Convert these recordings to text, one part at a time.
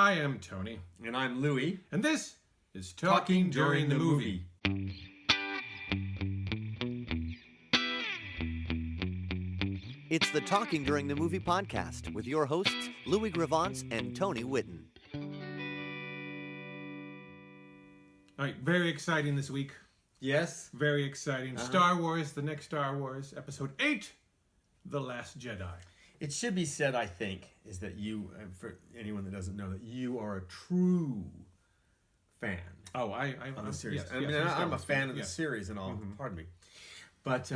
I am Tony. And I'm Louie. And this is Talking During the Movie. It's the Talking During the Movie podcast with your hosts, Louie Gravance and Tony Whitten. All right, very exciting this week. Yes. Very exciting. Star Wars, the next Star Wars, Episode 8, The Last Jedi. It should be said, I think, is that you, for anyone that doesn't know, that you are a true fan Oh, I'm of the series. Yes, I'm a fan of the series and all. Mm-hmm. Pardon me. But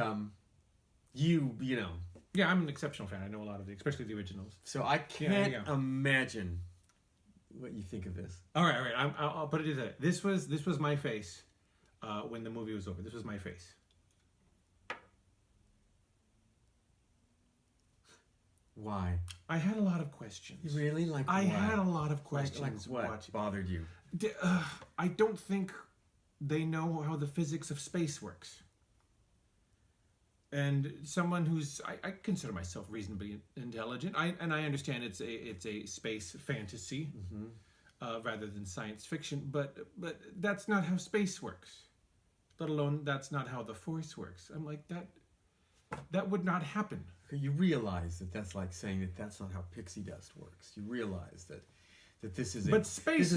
you know. Yeah, I'm an exceptional fan. I know a lot of the, especially the originals. So I can't imagine what you think of this. All right. I'll put it this way. This was my face when the movie was over. This was my face. Why? I had a lot of questions. You really? Like I what? had a lot of questions. Like what bothered you? I don't think they know how the physics of space works. And someone who's, I consider myself reasonably intelligent. I understand it's a space fantasy rather than science fiction. But that's not how space works. Let alone that's not how the Force works. I'm like that would not happen. You realize that that's like saying that that's not how pixie dust works. You realize that this is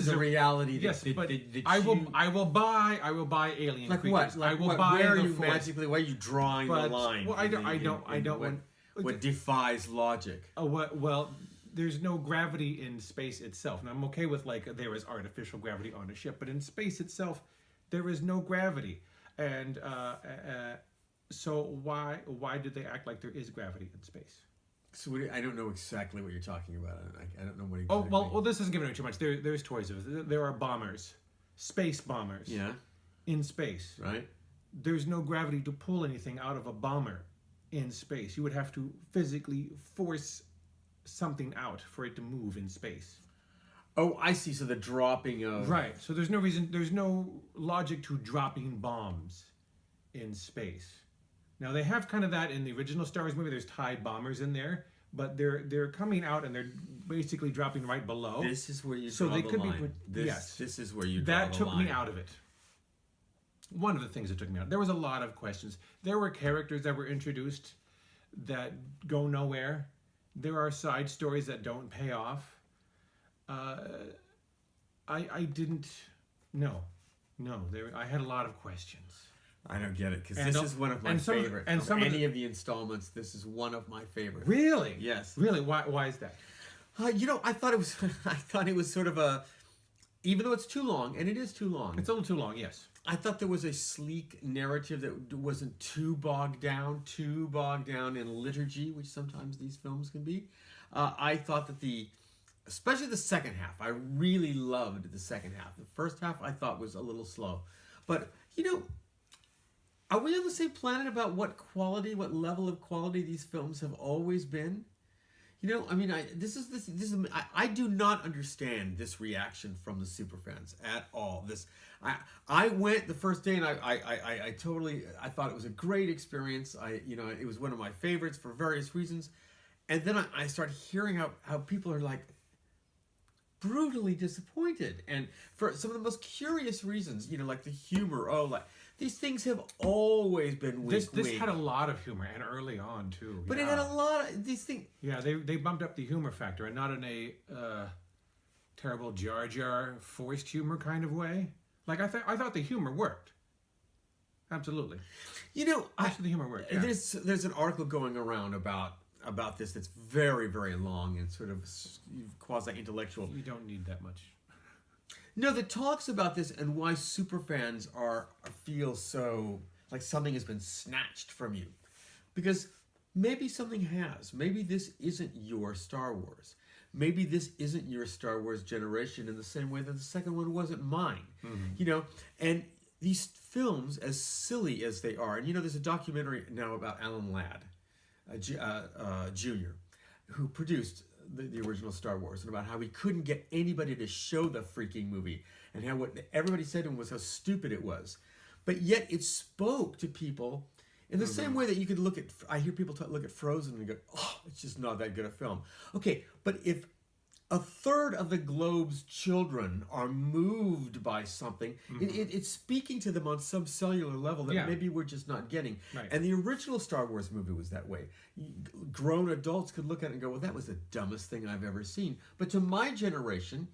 a reality. Yes, but I will buy alien like creatures. What? Like I will what? buy Where are the you Force. magically? Why are you drawing the line? Well, I don't want what defies logic. Oh, well, there's no gravity in space itself, and I'm okay with like there is artificial gravity on a ship, but in space itself, there is no gravity, and so why did they act like there is gravity in space? So I don't know exactly what you're talking about. I don't know what exactly. Oh, well, this isn't giving away too much. There's toys of it. There are bombers, space bombers. Yeah. In space. Right. There's no gravity to pull anything out of a bomber in space. You would have to physically force something out for it to move in space. Oh, I see. So the dropping of... Right. So there's no logic to dropping bombs in space. Now they have kind of that in the original Star Wars movie. There's TIE bombers in there, but they're coming out and they're basically dropping right below. This is where you draw the line. Yes. This is where you draw the line. That took me out of it. One of the things that took me out. There was a lot of questions. There were characters that were introduced that go nowhere. There are side stories that don't pay off. I didn't. No. I had a lot is questions. I don't get it, because this is one of my favorites. And some of the installments, this is one of my favorites. Really? Yes. Really? Why is that? I thought it was sort of a, even though it's too long, and it is too long. It's a little too long, yes. I thought there was a sleek narrative that wasn't too bogged down in liturgy, which sometimes these films can be. I thought that especially the second half, I really loved the second half. The first half I thought was a little slow. But, are we on the same planet about what level of quality these films have always been? I do not understand this reaction from the superfans at all. I went the first day and I thought it was a great experience. It was one of my favorites for various reasons. And then I started hearing how people are like brutally disappointed, and for some of the most curious reasons, like the humor. These things have always been weak. This had a lot of humor, and early on too. But it had a lot of these things. Yeah, they bumped up the humor factor, and not in a terrible Jar Jar forced humor kind of way. Like I thought the humor worked. Absolutely. Most of the humor worked. Yeah. There's an article going around about this that's very, very long and sort of quasi-intellectual. You don't need that much. No, that talks about this and why superfans feel so like something has been snatched from you. Because maybe something has. Maybe this isn't your Star Wars. Maybe this isn't your Star Wars generation in the same way that the second one wasn't mine. Mm-hmm. And these films, as silly as they are, and there's a documentary now about Alan Ladd, Jr., who produced the original Star Wars, and about how he couldn't get anybody to show the freaking movie, and how what everybody said to him was how stupid it was. But yet it spoke to people in the same way that you could look at, I hear people look at Frozen and go, oh, it's just not that good a film. Okay, but if a third of the globe's children are moved by something. It's speaking to them on some cellular level that maybe we're just not getting. Right. And the original Star Wars movie was that way. Grown adults could look at it and go, well, that was the dumbest thing I've ever seen. But to my generation,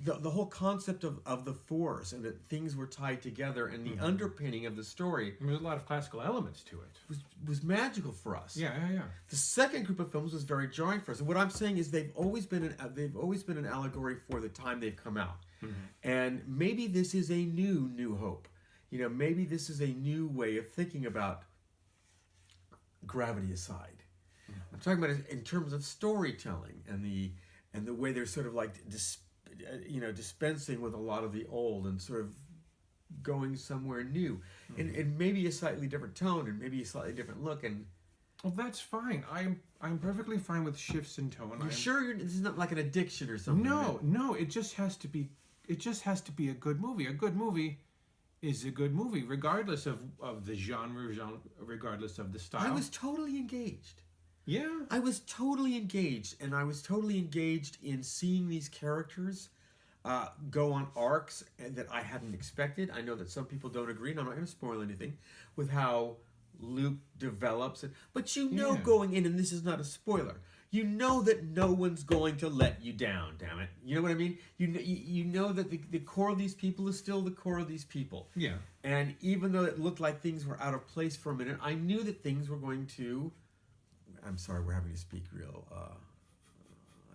the whole concept of the Force and that things were tied together and the underpinning of the story There's a lot of classical elements to it. was magical for us. Yeah. The second group of films was very jarring for us. And what I'm saying is they've always been an allegory for the time they've come out. And maybe this is a new hope. You know, maybe this is a new way of thinking about gravity aside. I'm talking about it in terms of storytelling and the way they're sort of like dispensing with a lot of the old and sort of going somewhere new, and maybe a slightly different tone and maybe a slightly different look. And well, that's fine. I'm perfectly fine with shifts in tone. you're sure this is not like an addiction or something? No. It just has to be. It just has to be a good movie. A good movie is a good movie, regardless of the genre, regardless of the style. I was totally engaged. Yeah. I was totally engaged, and I was totally engaged in seeing these characters go on arcs that I hadn't expected. I know that some people don't agree, and I'm not going to spoil anything with how Luke develops it. But you know going in, and this is not a spoiler, you know that no one's going to let you down, damn it. You know what I mean? You know that the core of these people is still the core of these people. Yeah. And even though it looked like things were out of place for a minute, I knew that things were going to... I'm sorry, we're having to speak real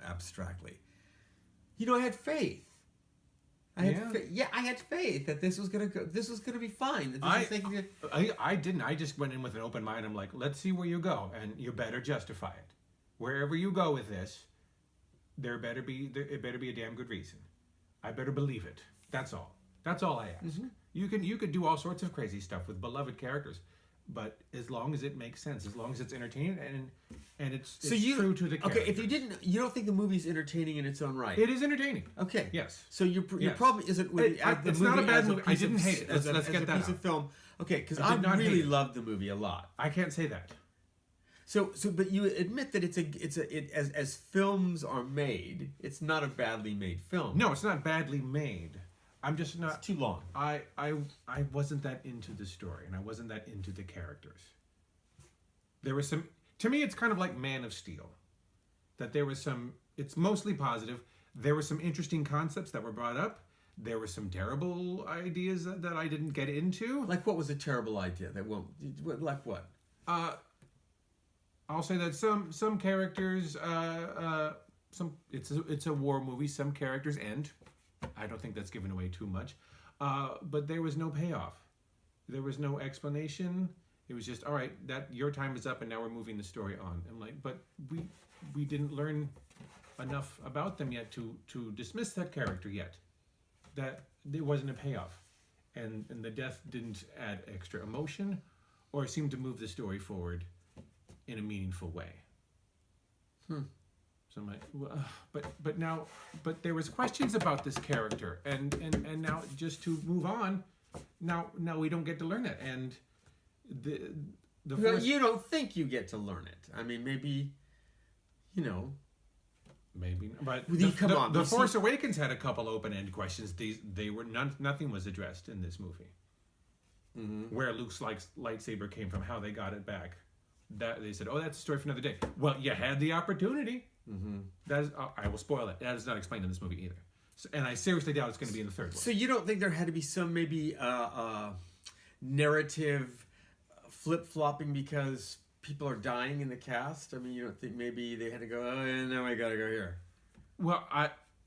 abstractly. You know, I had faith. I had faith that this was gonna go. This was gonna be fine. I didn't. I just went in with an open mind. I'm like, let's see where you go, and you better justify it. Wherever you go with this, it better be a damn good reason. I better believe it. That's all. That's all I ask. You could do all sorts of crazy stuff with beloved characters, but as long as it makes sense, as long as it's entertaining and it's true to the character. Okay, if you don't think the movie's entertaining in its own right. It is entertaining. Okay. Yes. So your problem isn't with it's not a bad movie. I didn't hate it. Let's get that piece of film. Okay, because I not really hate it. loved the movie a lot. I can't say that. So, but you admit that as films are made, it's not a badly made film. No, it's not badly made. I'm just not. It's too long. I wasn't that into the story, and I wasn't that into the characters. There was some. To me, it's kind of like Man of Steel. That there was some. It's mostly positive. There were some interesting concepts that were brought up. There were some terrible ideas that I didn't get into. Like what was a terrible idea that won't? Like what? I'll say that some characters. It's a war movie. Some characters end. I don't think that's given away too much. But there was no payoff. There was no explanation. It was just, all right, that your time is up and now we're moving the story on. I'm like, but we didn't learn enough about them yet to dismiss that character yet. That there wasn't a payoff. And the death didn't add extra emotion or seem to move the story forward in a meaningful way. So I'm like, well, but there was questions about this character, and now just to move on, now we don't get to learn it, and you don't think you get to learn it. I mean, maybe, maybe, but the Force Awakens had a couple open-end questions. Nothing was addressed in this movie. Where Luke's lightsaber came from, how they got it back. That they said, oh, that's a story for another day. Well, you had the opportunity. That is, I will spoil it. That is not explained in this movie either. So, and I seriously doubt it's going to be in the third one. So you don't think there had to be some maybe narrative flip-flopping because people are dying in the cast? I mean, you don't think maybe they had to go, oh, yeah, now I got to go here? Well,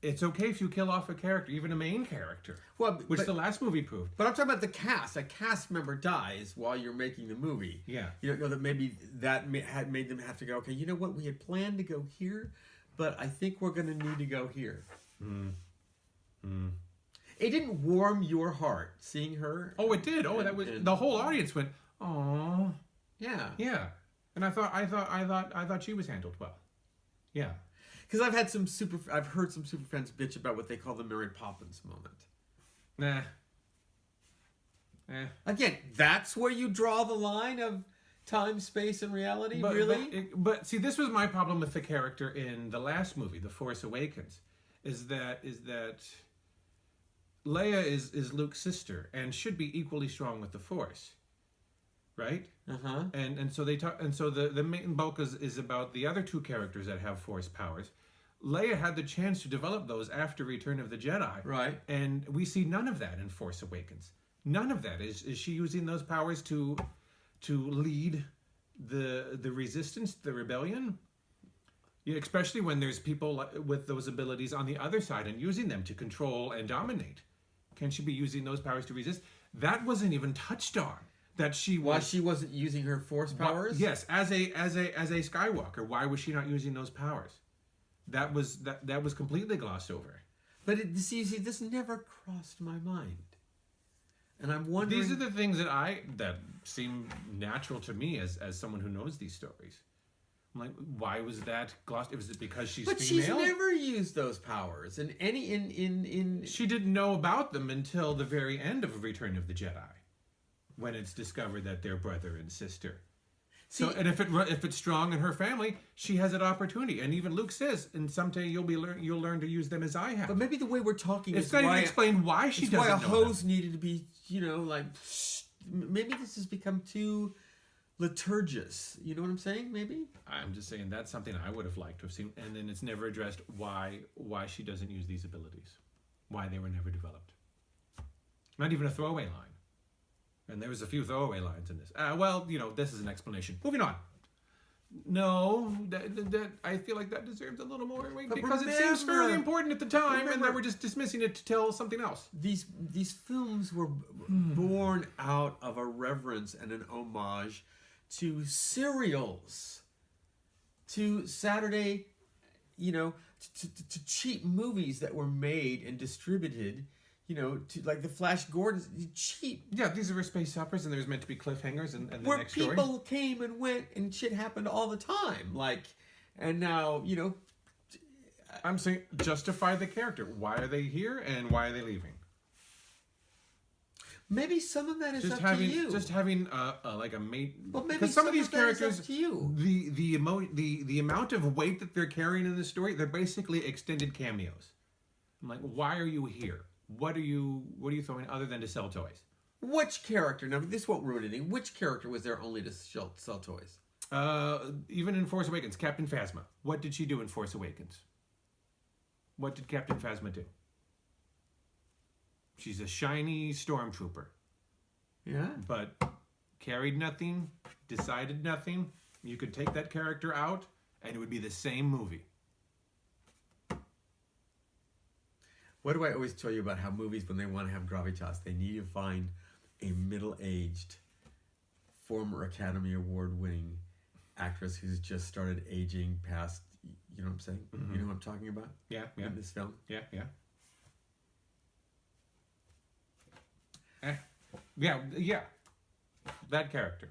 it's okay if you kill off a character, even a main character, which the last movie proved. But I'm talking about the cast. A cast member dies while you're making the movie. Yeah. You don't know that maybe that had made them have to go, okay, you know what? We had planned to go here, but I think we're going to need to go here. It didn't warm your heart seeing her. Oh, it did. Oh, that was the whole audience went, oh, yeah, yeah. And I thought she was handled well. Yeah. Because I've heard some super fans bitch about what they call the Mary Poppins moment. Again, that's where you draw the line of time, space, and reality. But see, this was my problem with the character in the last movie, The Force Awakens. is that Leia is Luke's sister and should be equally strong with the Force, right? And so they talk, and so the main bulk is about the other two characters that have Force powers. Leia had the chance to develop those after Return of the Jedi, Right. And we see none of that in Force Awakens. None of that. Is she using those powers to lead the resistance, the rebellion? Yeah, especially when there's people with those abilities on the other side and using them to control and dominate. Can she be using those powers to resist? That wasn't even touched on. That she was. Why she wasn't using her Force powers? Yes, as a Skywalker, why was she not using those powers? That was completely glossed over. But see, this never crossed my mind. And I'm wondering. These are the things that seem natural to me as someone who knows these stories. I'm like, why was that glossed? Was it because she's but female? she's never used those powers in. She didn't know about them until the very end of Return of the Jedi, when it's discovered that they're brother and sister. So, and if it's strong in her family, she has an opportunity. And even Luke says, "And someday you'll learn to use them as I have." But maybe the way we're talking it's is not even why explained why she doesn't why a know hose them. needed to be, like, maybe this has become too liturgious. You know what I'm saying? Maybe. I'm just saying that's something I would have liked to have seen, and then it's never addressed why she doesn't use these abilities, why they were never developed. Not even a throwaway line. And there was a few throwaway lines in this. This is an explanation. Moving on. No, that I feel like that deserves a little more weight because it seems fairly important at the time, and then we're just dismissing it to tell something else. These films were born out of a reverence and an homage to serials, to Saturday, to cheap movies that were made and distributed. To like the Flash Gordon's cheap. Yeah, these were space operas, and there was meant to be cliffhangers, and the where next story. People came and went, and shit happened all the time. And now I'm saying justify the character. Why are they here, and why are they leaving? Maybe some of that is up to you. Just having like a mate. Well, maybe because some of these that is characters, up to you. The amount of weight that they're carrying in the story, they're basically extended cameos. I'm like, why are you here? What are you throwing other than to sell toys? Which character? Now, this won't ruin anything. Which character was there only to sell toys? Even in Force Awakens, Captain Phasma. What did she do in Force Awakens? What did Captain Phasma do? She's a shiny stormtrooper. Yeah. But carried nothing, decided nothing. You could take that character out, and it would be the same movie. What do I always tell you about how movies, when they want to have gravitas, they need to find a middle-aged, former Academy Award-winning actress who's just started aging past, you know what I'm saying? Mm-hmm. You know what I'm talking about? Yeah. In this film? Yeah. Yeah. That character.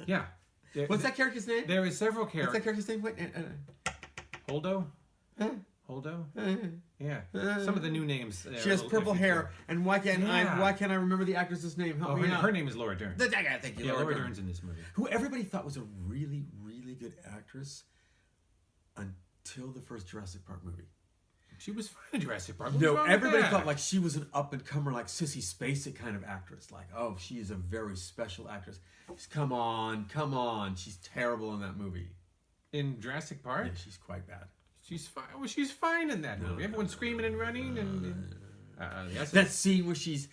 Yeah. What's that character's name? There are several characters. What's that character's name? Wait, Holdo? Huh? Holdo? Yeah. Some of the new names. She has purple hair, and why can't I remember the actress's name? Help me out. Her name is Laura Dern. Thank you, Laura Dern's in this movie. Who everybody thought was a really, really good actress until the first Jurassic Park movie. She was fine in Jurassic Park. No, everybody thought like she was an up-and-comer, like Sissy Spacek kind of actress. Like, oh, she is a very special actress. Just, come on. She's terrible in that movie. In Jurassic Park? Yeah, she's quite bad. She's fine. Well, she's fine in that movie. Everyone's screaming and running, and that scene where she's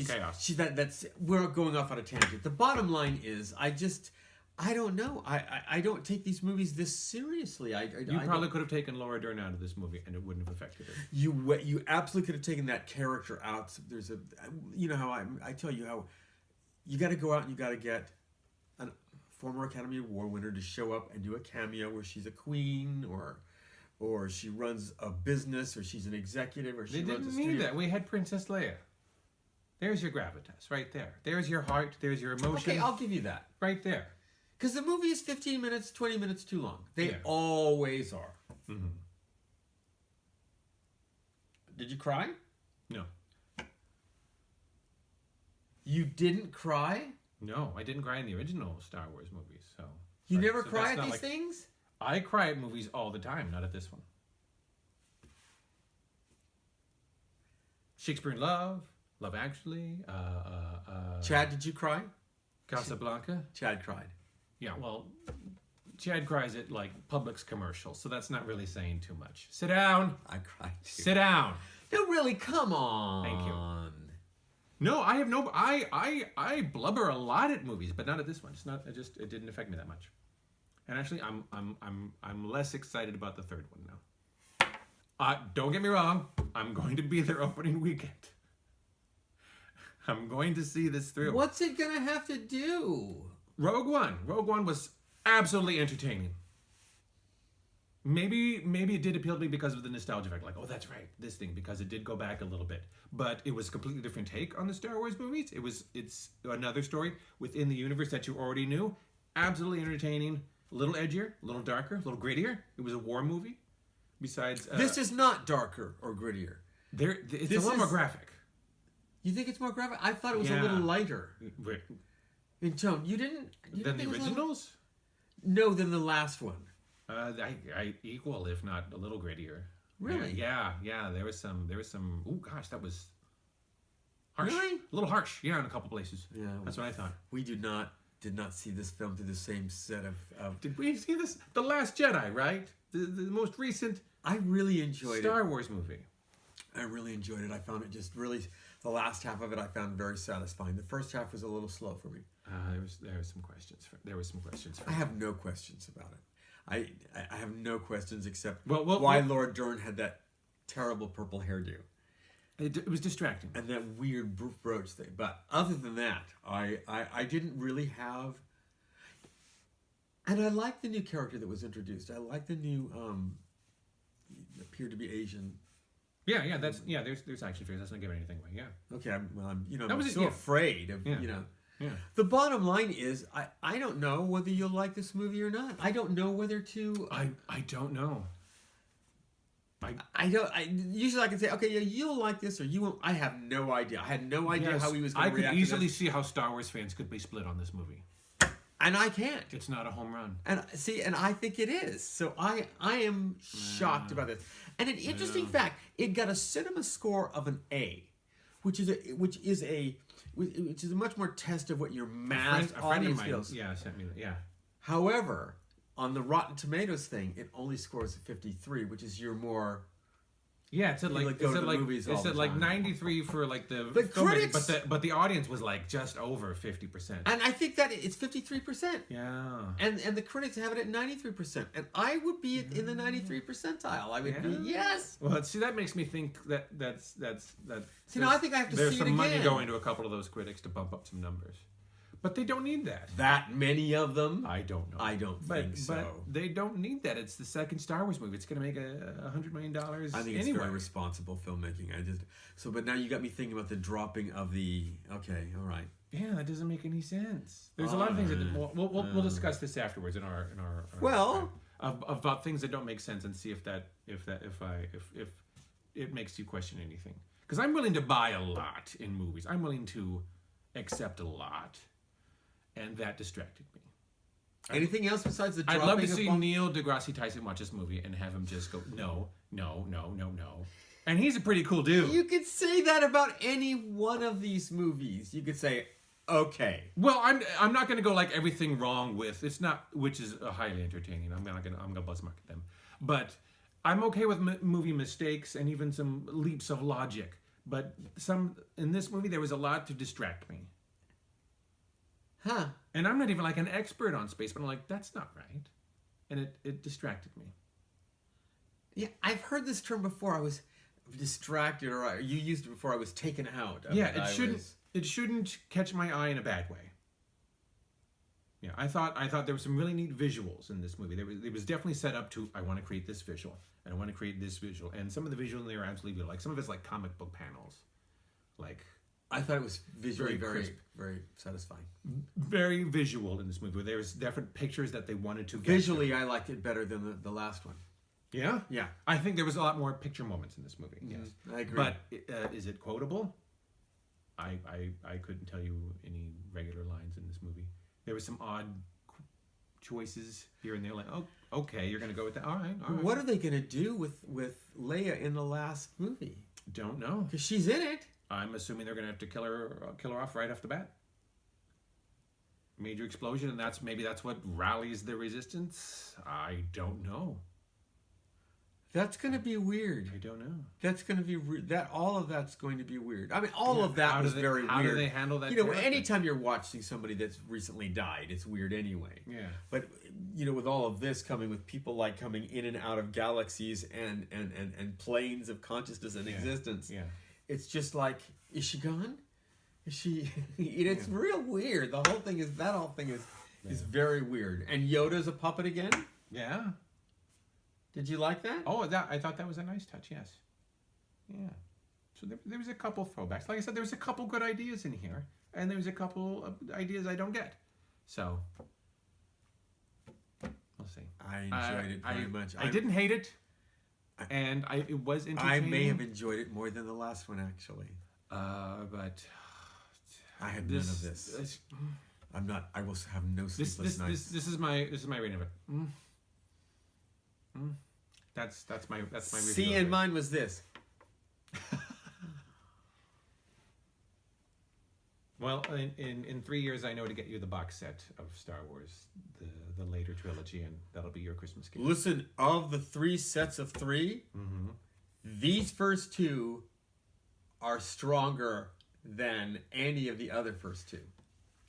chaos. That's we're going off on a tangent. The bottom line is, I don't know. I don't take these movies this seriously. You probably could have taken Laura Dern out of this movie, and it wouldn't have affected her. You absolutely could have taken that character out. There's how I tell you how you got to go out and you got to get a former Academy Award winner to show up and do a cameo where she's a queen or she runs a business, or she's an executive, or she runs a studio. They didn't need that. We had Princess Leia. There's your gravitas, right there. There's your heart. There's your emotion. Okay, I'll give you that. Right there. Because the movie is 15 minutes, 20 minutes too long. They always are. Mm-hmm. Did you cry? No. You didn't cry? No, I didn't cry in the original Star Wars movies. So you never cry at these things? I cry at movies all the time, not at this one. Shakespeare in Love, Love Actually, Chad, did you cry? Casablanca. Chad cried. Yeah, well, Chad cries at like Publix commercials, so that's not really saying too much. Sit down. I cried too. Sit down. No, really, come on. Thank you. No, I have no. I blubber a lot at movies, but not at this one. It's not. It didn't affect me that much. And actually, I'm less excited about the third one now. Don't get me wrong. I'm going to be there opening weekend. I'm going to see this through. What's it gonna have to do? Rogue One was absolutely entertaining. Maybe it did appeal to me because of the nostalgia factor. Like, oh, that's right, this thing, because it did go back a little bit. But it was a completely different take on the Star Wars movies. It's another story within the universe that you already knew. Absolutely entertaining. A little edgier, a little darker, a little grittier. It was a war movie. Besides, this is not darker or grittier. It's a little more graphic. You think it's more graphic? I thought it was a Yeah. little lighter in tone. You didn't Than think the it was a little- originals? No, than the last one. I equal, if not a little grittier. Really? Yeah. There was some. Oh gosh, that was harsh. Really? A little harsh. Yeah, in a couple places. Yeah, That's what I thought. We did not see this film through the same set of. Did we see this? The Last Jedi, right? The most recent I really enjoyed Star Wars movie. I really enjoyed it. I found it just really. The last half of it I found very satisfying. The first half was a little slow for me. There was some questions. There was some questions. I have no questions about it. I have no questions except Well, why Laura Dern had that terrible purple hairdo It was distracting. and that weird brooch thing. But other than that, I didn't really have. And I liked the new character that was introduced. I liked the new appeared to be Asian. Yeah. There's action figures. That's not giving anything away. Yeah. Okay, I'm That was I'm it, so yeah. afraid of Yeah. Yeah. The bottom line is I don't know whether you'll like this movie or not. I don't know whether to. I don't know. Usually I can say, okay, yeah, you'll like this or you won't. I have no idea. I had no idea how he was going I to could react. easily to this. see how Star Wars fans could be split on this movie. And I can't. It's not a home run. And see, and I think it is. So I am shocked about this. And an interesting fact, it got a cinema score of an A, which is a much more test of what your mass A friend of audience mine, feels. yeah, sent me that. Yeah. However, on the Rotten Tomatoes thing, it only scores a 53, which is your more. Yeah, it said like, like go to the movies all it said the like time. 93 for like the The filmmaking, critics- but the audience was like just over 50%. And I think that it's 53%. Yeah. And the critics have it at 93%. And I would be in the 93 percentile. I would be, Yeah. yes. Well, see, that makes me think that's. See, now I think I have to there's see some it money again. going to a couple of those critics to bump up some numbers, but they don't need that. That many of them? I don't know. I don't think so. But they don't need that. It's the second Star Wars movie. It's going to make $100 million. I think it's anyway. very responsible filmmaking. But now you got me thinking about the dropping of the. Okay, all right. Yeah, that doesn't make any sense. There's a lot of things that we'll discuss this afterwards in our Well- about things that don't make sense and see if it makes you question anything. Because I'm willing to buy a lot in movies. I'm willing to accept a lot, and that distracted me. Anything else besides the I'd dropping love to of see bomb- Neil deGrasse Tyson watch this movie and have him just go no. And he's a pretty cool dude. You could say that about any one of these movies. You could say, okay. Well, I'm not going to go like everything wrong with it's not, which is highly entertaining. I'm gonna buzz market them, but I'm okay with movie mistakes and even some leaps of logic. But in this movie there was a lot to distract me, Huh. and I'm not even like an expert on space, but I'm like that's not right, and it distracted me. Yeah, I've heard this term before. I was distracted, or you used it before. I was taken out. Yeah, it shouldn't catch my eye in a bad way. Yeah, I thought there were some really neat visuals in this movie. It was definitely set up to I want to create this visual and I want to create this visual, and some of the visuals in there are absolutely beautiful. Like some of it's like comic book panels, like I thought it was visually Very very, crisp. very satisfying. very visual in this movie. There's different pictures that they wanted to get Visually, to. I liked it better than the last one. Yeah, Yeah, I think there was a lot more picture moments in this movie. Yes, I agree. but is it quotable? I couldn't tell you any regular lines in this movie. There were some odd choices here and there. Like, oh, okay, you're gonna go with that. All right. What are they going to do with Leia in the last movie? Don't know. Because she's in it. I'm assuming they're going to have to kill her off right off the bat. Major explosion, and maybe that's what rallies the resistance. I don't know. That's going to be weird. I don't know. That's going to be all of that's going to be weird. I mean, all of that was very weird. How do they handle that? Anytime you're watching somebody that's recently died, it's weird anyway. Yeah. But with all of this coming, with people like coming in and out of galaxies and planes of consciousness and existence, it's just like, is she gone? Is she? It's real weird. The whole thing is very weird. And Yoda's a puppet again. Yeah. Did you like that? Oh, I thought that was a nice touch. Yes. Yeah. So there was a couple throwbacks. Like I said, there was a couple good ideas in here, and there was a couple of ideas I don't get. So we'll see. I enjoyed it very much. I didn't hate it, and it was entertaining. I may have enjoyed it more than the last one, actually. But I had none of this. I'm not. I will have no sleepless nights. This is my rating of it. That's my review. See, and mine was this. Well, in 3 years, I know to get you the box set of Star Wars, the later trilogy, and that'll be your Christmas gift. Listen, of the 3 sets of 3, these first 2 are stronger than any of the other first 2.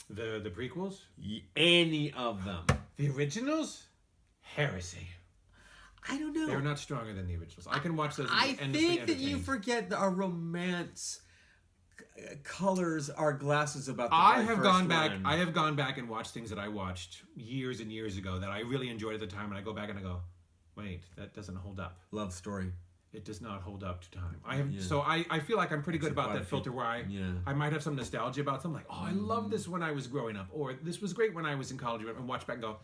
The prequels? Any of them. The originals? Heresy. I don't know. They're not stronger than the originals. I can watch those. I think that you forget our romance colors our glasses about the I very have first gone back. one. I have gone back and watched things that I watched years and years ago that I really enjoyed at the time, and I go back and I go, wait, that doesn't hold up. Love Story. It does not hold up to time. So I feel like I'm pretty good about that filter where I might have some nostalgia about something like, oh, I loved this when I was growing up, or this was great when I was in college, and watch back and go,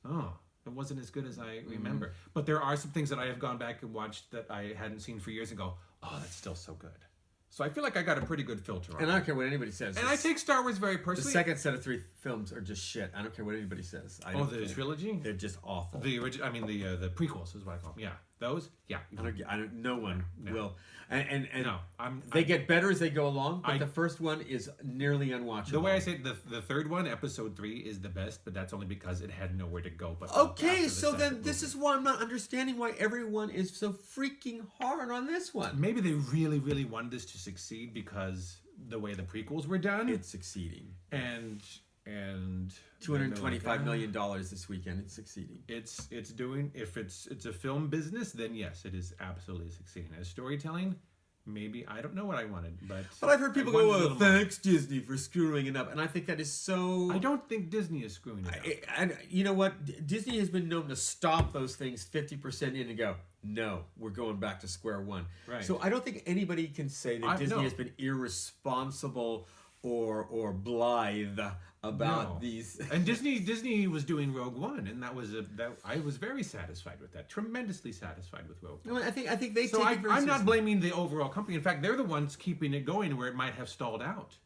oh, it wasn't as good as I remember. But there are some things that I have gone back and watched that I hadn't seen for years and go, oh, that's still so good. So I feel like I got a pretty good filter on And I don't care what anybody says. And I take Star Wars very The personally. second set of 3 films are just shit. I don't care what anybody says. The trilogy? They're just awful. The original, I mean the prequels is what I call them. Yeah, those. Yeah, no one will. And no, they get better as they go along. But the first one is nearly unwatchable. The way I say it, the third one, episode 3, is the best, but that's only because it had nowhere to go. But okay, so then this is why I'm not understanding why everyone is so freaking hard on this one. Maybe they really, really wanted this to succeed because the way the prequels were done. It's succeeding. And $225 million this weekend. It's succeeding. It's doing. If it's a film business, then yes, it is absolutely succeeding. As storytelling, maybe I don't know what I wanted, but I've heard people go, "Oh, thanks Disney for screwing it up," and I think that is so. I don't think Disney is screwing it up. And you know what? Disney has been known to stop those things 50% in and go, "No, we're going back to square one." Right. So I don't think anybody can say that Disney has been irresponsible or blithe about these. And Disney was doing Rogue One, and that I was very satisfied with that. Tremendously satisfied with Rogue One. I think they. So I'm not blaming the overall company. In fact, they're the ones keeping it going where it might have stalled out.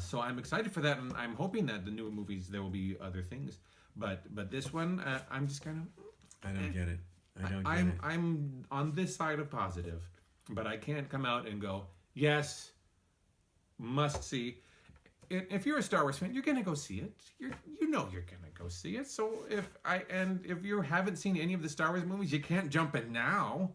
So I'm excited for that, and I'm hoping that the newer movies there will be other things. But this one, I'm just kind of. I don't get it. I don't get it. I'm on this side of positive, but I can't come out and go, yes, must see. If you're a Star Wars fan, you're gonna go see it. You're gonna go see it. So if you haven't seen any of the Star Wars movies, you can't jump in now.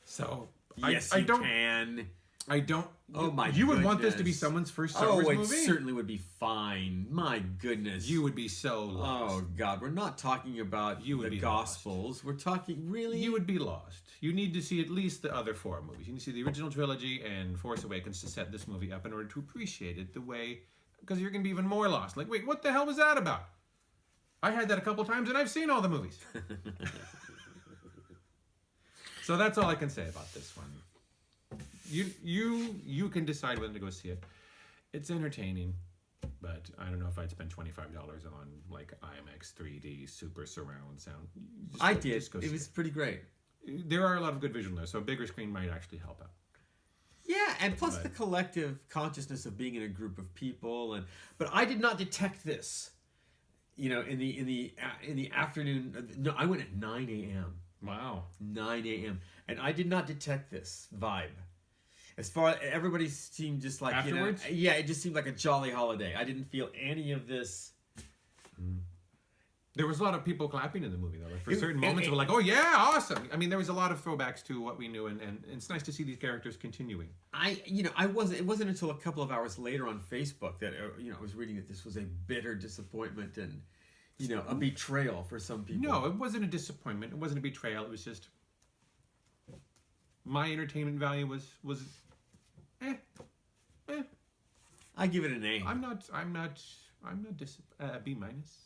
So yes, I you don't. can. I don't. Oh my! You would want this to be someone's first Star Wars movie? Oh, it certainly would be fine. My goodness, you would be so lost. Oh God, we're not talking about the Gospels. Lost. We're talking really. You would be lost. You need to see at least the other 4 movies. You need to see the original trilogy and Force Awakens to set this movie up in order to appreciate it the way, because you're gonna be even more lost. Like, wait, what the hell was that about? I had that a couple times, and I've seen all the movies. So that's all I can say about this one. You can decide whether to go see it. It's entertaining, but I don't know if I'd spend $25 on like IMAX 3D super surround sound. I did. It was pretty great. There are a lot of good visual there, so a bigger screen might actually help out. Yeah, and plus the collective consciousness of being in a group of people, but I did not detect this. In the afternoon. No, I went at 9 a.m. Wow. 9 a.m. And I did not detect this vibe. As far as everybody seemed just like, Afterwards? yeah, it just seemed like a jolly holiday. I didn't feel any of this. There was a lot of people clapping in the movie, though. Like for certain and- moments, we're like, "Oh yeah, awesome!" I mean, there was a lot of throwbacks to what we knew, and it's nice to see these characters continuing. I wasn't. It wasn't until a couple of hours later on Facebook that I was reading that this was a bitter disappointment and a betrayal for some people. No, it wasn't a disappointment. It wasn't a betrayal. It was just my entertainment value was I give it an A. I'm not B minus.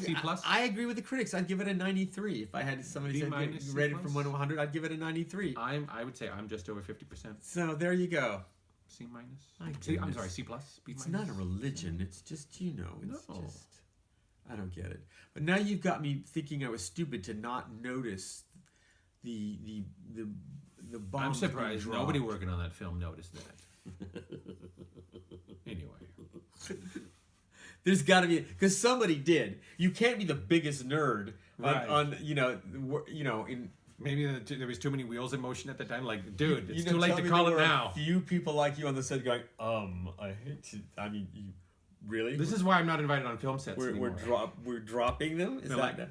C plus? I agree with the critics. I'd give it a 93. If I had somebody B say minus, C rated plus? from 1 to 100, I'd give it a 93. I would say I'm just over 50%. So there you go. C minus. My C, I'm goodness. sorry, C plus. B It's minus. not a religion. It's just it's No. just I don't get it. But now you've got me thinking I was stupid to not notice the bomb. I'm surprised nobody working on that film noticed that. Anyway. There's got to be because somebody did. You can't be the biggest nerd Right. on in. Maybe there was too many wheels in motion at the time. Like, dude, it's You know, too late tell to me call there it were now. A few people like you on the set going, I hate to. I mean, you really? This is why I'm not invited on film sets we're anymore. we're dropping them. Is They're that? like,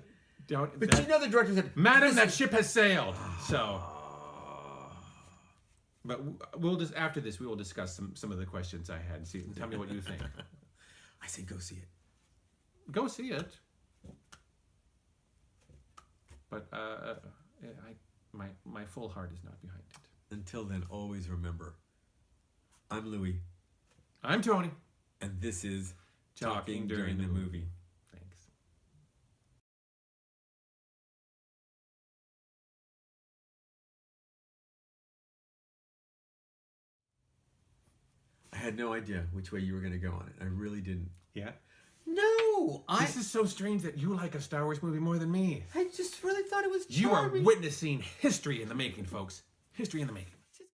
don't. But that- the director said, Madam, that ship has sailed. So, but we'll just after this we will discuss some of the questions I had. See, tell me what you think. I say go see it. Go see it. But my full heart is not behind it. Until then, always remember, I'm Louie, I'm Tony. and this is Talking During the Movie. Thanks. I had no idea which way you were going to go on it. I really didn't. Yeah. No, This is so strange that you like a Star Wars movie more than me. I just really thought it was You are charming. witnessing history in the making, folks. History in the making.